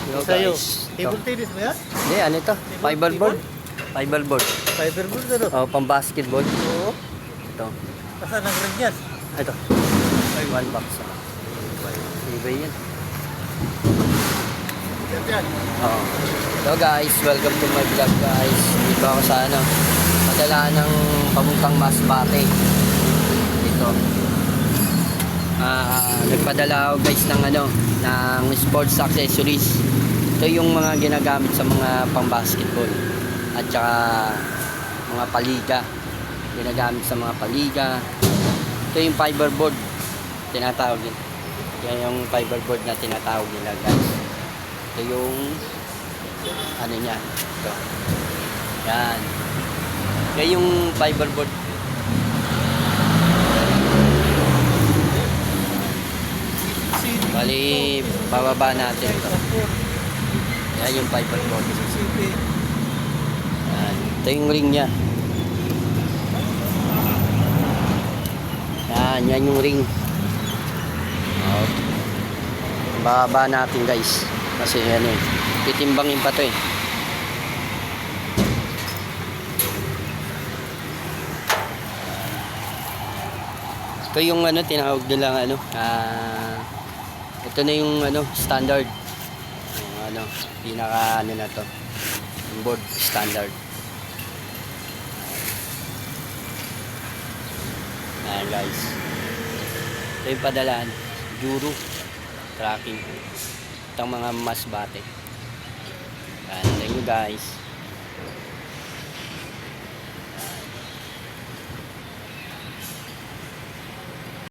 Yo Sa'yo. guys. Table tennis ba yan? Hindi, ano ito? Fiberboard. Fiberboard. Fiberboard ano? Oh, pang basketball. Oo. Ito. Kasaan ang ring yan? Ito. 1 box. Iba yan. Yan. Oo. So guys, welcome to my vlog guys. Dito ako sa ano, padala ng papuntang Masbate. Dito. Nagpadala ako guys ng ano, ng sports accessories. Ito yung mga ginagamit sa mga pang-basketball at saka mga paliga. Ginagamit sa mga paliga. Ito yung fiberboard tinatawag din. Yan yung fiberboard na tinatawag nila guys. Ito yung ano niya. Ito. Yan. Yan yung fiberboard. Bali, bababa natin ito. Yan yung fiberboard. Yan. Ito yung ring niya. Yan yung ring. Bababa natin guys. Kasi ano eh, titimbangin pa to eh. Ito yung ano, tinawag nilang ano, ito na yung ano, standard. Yung ano, pinaka ano na to. Yung board standard. Ayan guys. Ito yung padalaan. Juro. Tracking. Itong mga Masbate. Ayan, thank you guys.